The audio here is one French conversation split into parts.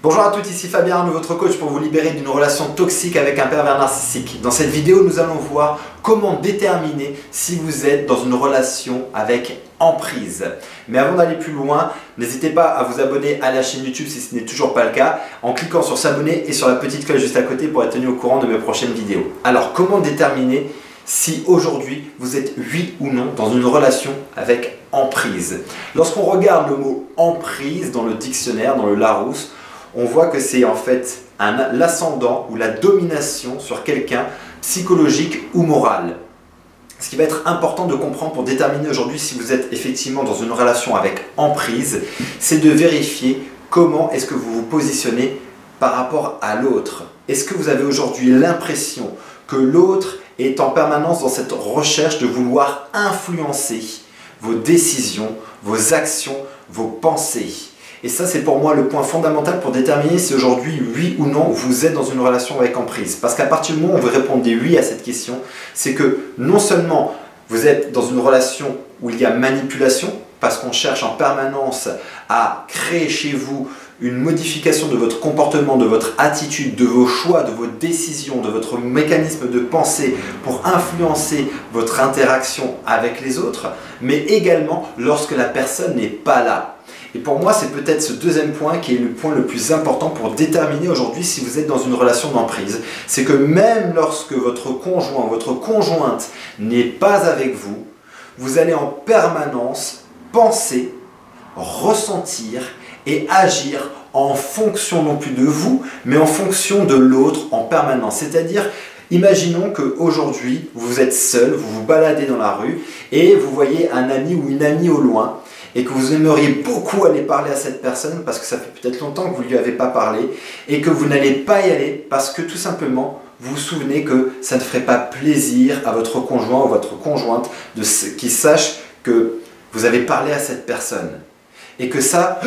Bonjour à tous, ici Fabien, votre coach pour vous libérer d'une relation toxique avec un pervers narcissique. Dans cette vidéo, nous allons voir comment déterminer si vous êtes dans une relation avec emprise. Mais avant d'aller plus loin, n'hésitez pas à vous abonner à la chaîne YouTube si ce n'est toujours pas le cas, en cliquant sur s'abonner et sur la petite cloche juste à côté pour être tenu au courant de mes prochaines vidéos. Alors, comment déterminer si aujourd'hui vous êtes oui ou non dans une relation avec emprise? Lorsqu'on regarde le mot emprise dans le dictionnaire, dans le Larousse, on voit que c'est en fait l'ascendant ou la domination sur quelqu'un psychologique ou moral. Ce qui va être important de comprendre pour déterminer aujourd'hui si vous êtes effectivement dans une relation avec emprise, c'est de vérifier comment est-ce que vous vous positionnez par rapport à l'autre. Est-ce que vous avez aujourd'hui l'impression que l'autre est en permanence dans cette recherche de vouloir influencer vos décisions, vos actions, vos pensées? Et ça, c'est pour moi le point fondamental pour déterminer si aujourd'hui, oui ou non, vous êtes dans une relation avec emprise. Parce qu'à partir du moment où vous répondez oui à cette question, c'est que non seulement vous êtes dans une relation où il y a manipulation, parce qu'on cherche en permanence à créer chez vous une modification de votre comportement, de votre attitude, de vos choix, de vos décisions, de votre mécanisme de pensée pour influencer votre interaction avec les autres, mais également lorsque la personne n'est pas là. Et pour moi, c'est peut-être ce deuxième point qui est le point le plus important pour déterminer aujourd'hui si vous êtes dans une relation d'emprise. C'est que même lorsque votre conjoint, votre conjointe n'est pas avec vous, vous allez en permanence penser, ressentir et agir en fonction non plus de vous, mais en fonction de l'autre en permanence. C'est-à-dire, imaginons qu'aujourd'hui, vous êtes seul, vous vous baladez dans la rue et vous voyez un ami ou une amie au loin et que vous aimeriez beaucoup aller parler à cette personne parce que ça fait peut-être longtemps que vous ne lui avez pas parlé et que vous n'allez pas y aller parce que tout simplement, vous vous souvenez que ça ne ferait pas plaisir à votre conjoint ou votre conjointe qu'il sache que vous avez parlé à cette personne et que ça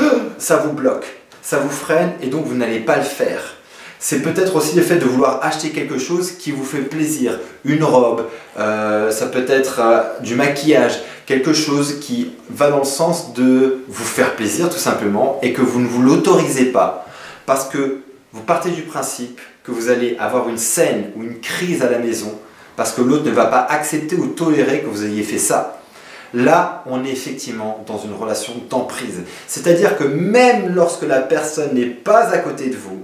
vous bloque, ça vous freine et donc vous n'allez pas le faire. C'est peut-être aussi le fait de vouloir acheter quelque chose qui vous fait plaisir, une robe, ça peut être du maquillage, quelque chose qui va dans le sens de vous faire plaisir tout simplement et que vous ne vous l'autorisez pas parce que vous partez du principe que vous allez avoir une scène ou une crise à la maison parce que l'autre ne va pas accepter ou tolérer que vous ayez fait ça. Là, on est effectivement dans une relation d'emprise. C'est-à-dire que même lorsque la personne n'est pas à côté de vous,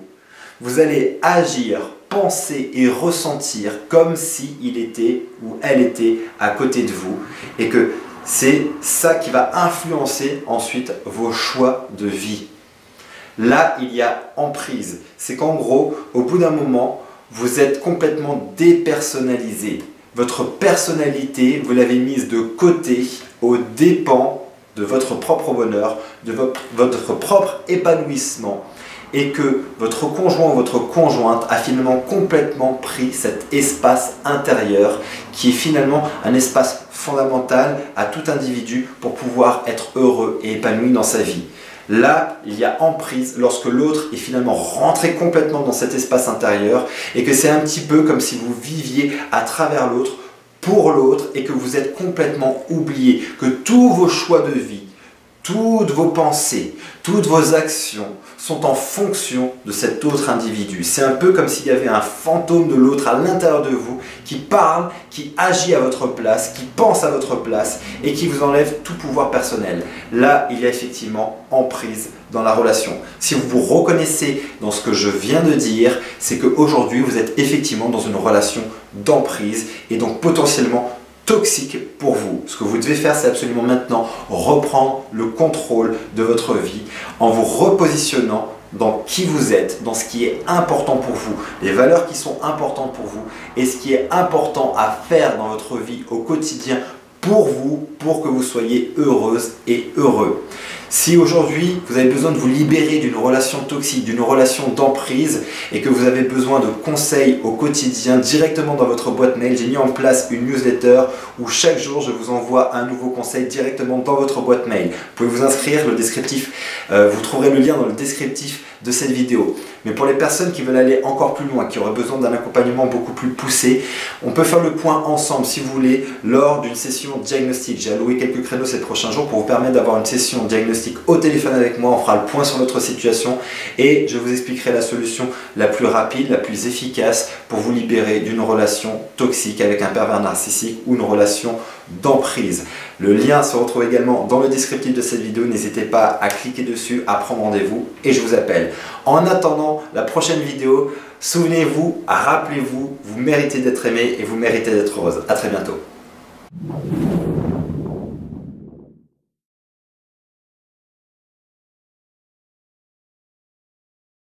vous allez agir, penser et ressentir comme si il était ou elle était à côté de vous et que c'est ça qui va influencer ensuite vos choix de vie. Là, il y a emprise. C'est qu'en gros, au bout d'un moment, vous êtes complètement dépersonnalisé. Votre personnalité, vous l'avez mise de côté aux dépens de votre propre bonheur, de votre propre épanouissement. Et que votre conjoint ou votre conjointe a finalement complètement pris cet espace intérieur qui est finalement un espace fondamental à tout individu pour pouvoir être heureux et épanoui dans sa vie. Là, il y a emprise lorsque l'autre est finalement rentré complètement dans cet espace intérieur et que c'est un petit peu comme si vous viviez à travers l'autre, pour l'autre et que vous êtes complètement oublié, que tous vos choix de vie, toutes vos pensées, toutes vos actions sont en fonction de cet autre individu. C'est un peu comme s'il y avait un fantôme de l'autre à l'intérieur de vous qui parle, qui agit à votre place, qui pense à votre place et qui vous enlève tout pouvoir personnel. Là, il y a effectivement emprise dans la relation. Si vous vous reconnaissez dans ce que je viens de dire, c'est qu'aujourd'hui, vous êtes effectivement dans une relation d'emprise et donc potentiellement toxique pour vous. Ce que vous devez faire, c'est absolument maintenant reprendre le contrôle de votre vie en vous repositionnant dans qui vous êtes, dans ce qui est important pour vous, les valeurs qui sont importantes pour vous et ce qui est important à faire dans votre vie au quotidien pour vous, pour que vous soyez heureuse et heureux. Si aujourd'hui vous avez besoin de vous libérer d'une relation toxique, d'une relation d'emprise et que vous avez besoin de conseils au quotidien directement dans votre boîte mail, j'ai mis en place une newsletter où chaque jour je vous envoie un nouveau conseil directement dans votre boîte mail. Vous pouvez vous inscrire, le descriptif, vous trouverez le lien dans le descriptif de cette vidéo. Mais pour les personnes qui veulent aller encore plus loin, qui auraient besoin d'un accompagnement beaucoup plus poussé, on peut faire le point ensemble si vous voulez lors d'une session diagnostic. J'ai alloué quelques créneaux ces prochains jours pour vous permettre d'avoir une session diagnostic diagnostic au téléphone avec moi, on fera le point sur votre situation et je vous expliquerai la solution la plus rapide, la plus efficace pour vous libérer d'une relation toxique avec un pervers narcissique ou une relation d'emprise. Le lien se retrouve également dans le descriptif de cette vidéo. N'hésitez pas à cliquer dessus, à prendre rendez-vous et je vous appelle. En attendant la prochaine vidéo, souvenez-vous, rappelez-vous, vous méritez d'être aimé et vous méritez d'être heureuse. À très bientôt.